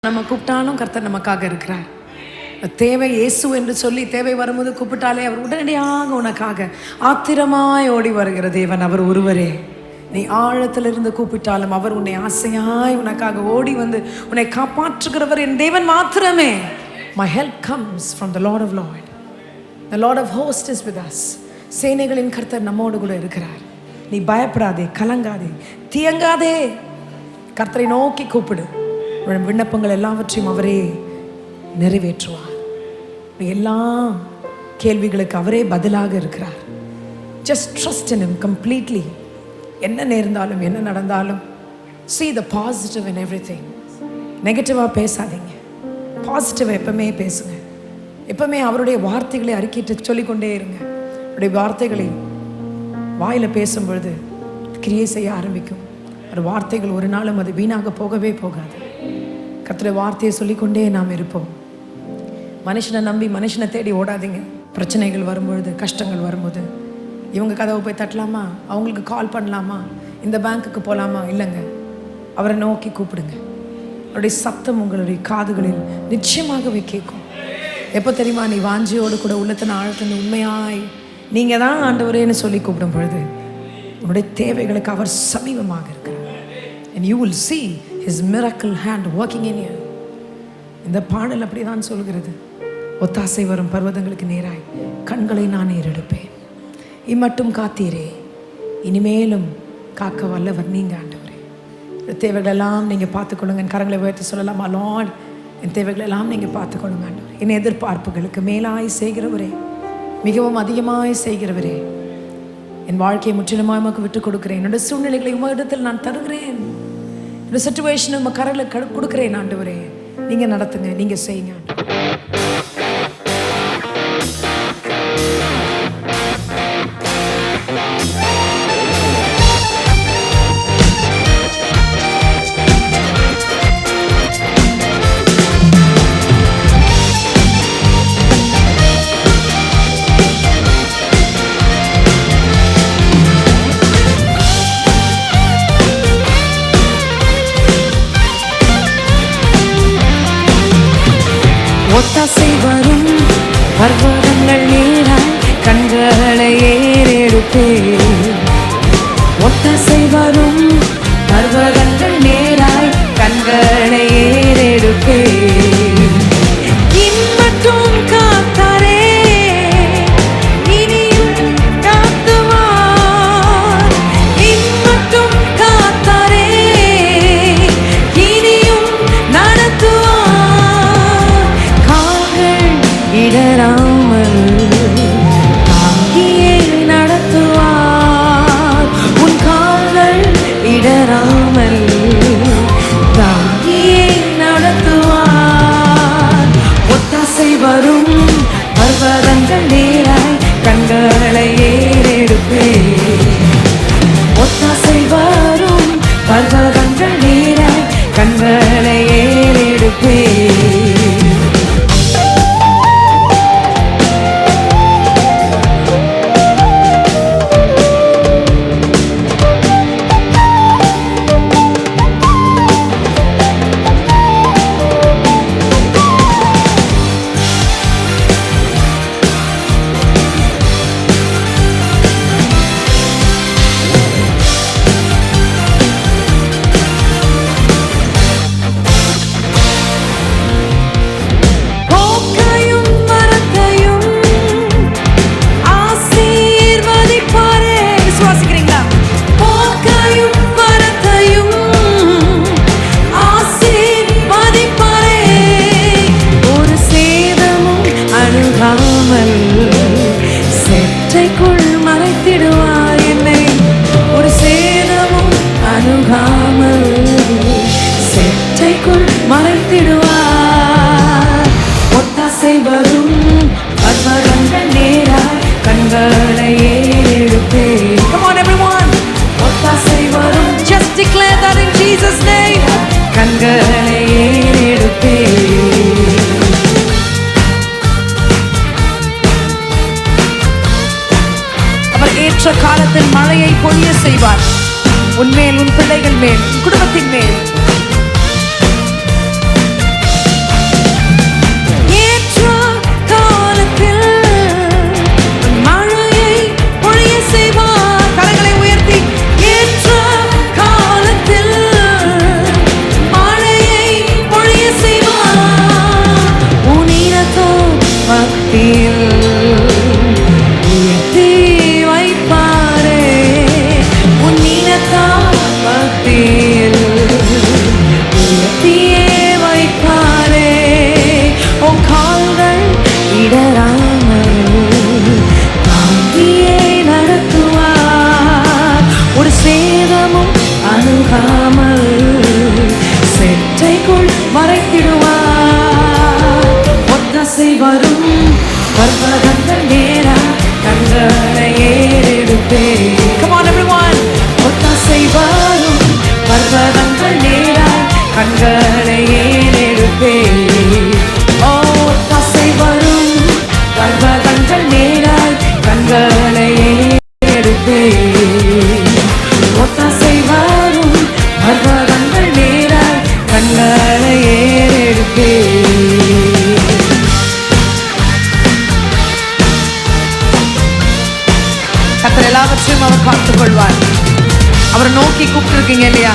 நம்ம கூப்பிட்டாலும் கர்த்தர் நமக்காக இருக்கிறார். தேவை இயேசு என்று சொல்லி தேவை வரும்போது கூப்பிட்டாலே அவர் உடனடியாக உனக்காக ஆத்திரமாய் ஓடி வருகிற தேவன் அவர் ஒருவரே. நீ ஆழத்திலிருந்து கூப்பிட்டாலும் அவர் உன்னை ஆசையாய் உனக்காக ஓடி வந்து உன்னை காப்பாற்றுகிறவர் என் தேவன் மாத்திரமே. My help comes from the Lord of Lords. The Lord of hosts is with us. சேனைகளின் கர்த்தர் நம்மோடு கூட இருக்கிறார். நீ பயப்படாதே, கலங்காதே, தியங்காதே. கர்த்தரை நோக்கி கூப்பிடு. விண்ணப்பங்கள் எல்லாவற்றையும் அவரே நிறைவேற்றுவார். எல்லா கேள்விகளுக்கு அவரே பதிலாக இருக்கிறார். Just trust in him completely. என்ன நேர்ந்தாலும் என்ன நடந்தாலும் see the positive in everything. நெகட்டிவாக பேசாதீங்க, பாசிட்டிவாக எப்பவுமே பேசுங்க. எப்பவுமே அவருடைய வார்த்தைகளை அறிக்கையிட்டு சொல்லிக்கொண்டே இருங்க. அவருடைய வார்த்தைகளை வாயில் பேசும்பொழுது கிரியை செய்ய ஆரம்பிக்கும். ஒரு வார்த்தைகள் ஒரு நாளும் அது வீணாக போகவே போகாது. கர்த்தருடைய வார்த்தையை சொல்லிக்கொண்டே நாம் இருப்போம். மனுஷனை நம்பி மனுஷனை தேடி ஓடாதீங்க. பிரச்சனைகள் வரும்பொழுது, கஷ்டங்கள் வரும்போது இவங்க கதவை போய் தட்டலாமா, அவங்களுக்கு கால் பண்ணலாமா, இந்த பேங்க்குக்கு போகலாமா? இல்லைங்க, அவரை நோக்கி கூப்பிடுங்க. அவருடைய சத்தம் உங்களுடைய காதுகளில் நிச்சயமாகவே கேட்கும். எப்போ தெரியுமா? நீ வாஞ்சியோடு கூட உள்ளத்தின் ஆழத்தின் உண்மையாய் நீங்கள் தான் ஆண்டவரேன்னு சொல்லி கூப்பிடும் பொழுது உன்னுடைய தேவைகளுக்கு அவர் சமீபமாக இருக்கிறார். and you will see his miracle hand working in you. இந்த பாடல் அப்படி தான் சொல்கிறது. ஒத்தாசை வரும் பர்வதங்களுக்கு நேராய் கண்களை நான் ஏறெடுப்பேன். இம்மட்டும் காத்தீரே, இனிமேலும் காக்க வல்லவர் நீங்க ஆண்டவரே. தேவைகளெல்லாம் நீங்கள் பார்த்துக்கொள்ளுங்க. என் கரங்களை உயர்த்தி சொல்லலாமா? லார்ட், என் தேவைகளெல்லாம் நீங்கள் பார்த்துக்கொள்ளுங்க ஆண்டவரே. என் எதிர்பார்ப்புகளுக்கு மேலாய் செய்கிறவரே, மிகவும் அதிகமாய் செய்கிறவரே, என் வாழ்க்கையை முற்றிலுமாய் உமக்கு விட்டுக் கொடுக்கிறேன். என்னோட சூழ்நிலைகளை உமரிடத்தில் நான் தருகிறேன். என்னோட சிச்சுவேஷன் உமக்கு கரங்களை கொடுக்கிறேன் ஆண்டவரே. நீங்கள் நடத்துங்க, நீங்கள் செய்யுங்க. ஒத்தாசை வரும் பர்வதங்கள் நேராய் கண்களை ஏறெடுப்பேன். ஒத்தாசை வரும் பர்வதங்கள் நேராய் கண்களை ஏறெடுப்பேன். இம்மட்டும் காத்தாரே, இனியும் காத்துவார். இம்மட்டும் காத்தாரே, இனியும் நடத்துவார். இடராமல் தாங்கியே நடத்துவார். உன் கால்கள் இடராமல் தாங்கியே நடத்துவார். ஒத்தாசை வரும் பர்வதங்கள் நேராய் கண்களை ஏறெடுப்பேன். ஒத்தாசை வரும் பர்வதங்கள் நேராய் கண்களை ஏறெடுப்பேன். செற்றைக்குள் மறைத்திடுவார் என்னை, ஒரு சேதமும் அணுகாமல் செற்றைக்குள் மறைத்திடுவார். ஒத்தாசை வரும் பர்வதங்கள் நேராய் கண்களை ஏறெடுப்பேன். Come on everyone, ஒத்தாசை வரும். Just declare that in Jesus name. கண்களை ஏறெடுப்பேன். ஏற்ற காலத்தில் மழையை பொழிய செய்வார். உன்மேல், உன் பிள்ளைகள் மேல், உன் குடும்பத்தின் மேல். காத்திடுவார். ஒத்தாசை வரும் பர்வதங்கள் நேரா கண்களை ஏறெடுப்பேன். Come on everyone. ஒத்தாசை வரும் பர்வதங்கள் நேரா கண்களை ஏறெடுப்பேன். ஒத்தாசை வரும் பர்வதங்கள் நேரா கண்களை ஏறெடுப்பேன். ஒத்தாசை வரும் பர்வதங்கள் நேரா கண்களை ஏறெடுப்பேன். கர்த்தர் எல்லாவற்றையும் அவர் பார்த்துக் கொள்வார். அவரை நோக்கி கூப்பிட்டு இருக்கீங்க இல்லையா?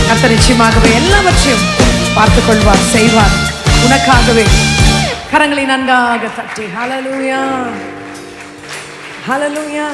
கர்த்தர் நிச்சயமாகவே எல்லாவற்றையும் பார்த்துக் கொள்வார், செய்வார் உனக்காகவே. கரங்களை நன்றாக தட்டி ஹல்லேலூயா, ஹல்லேலூயா.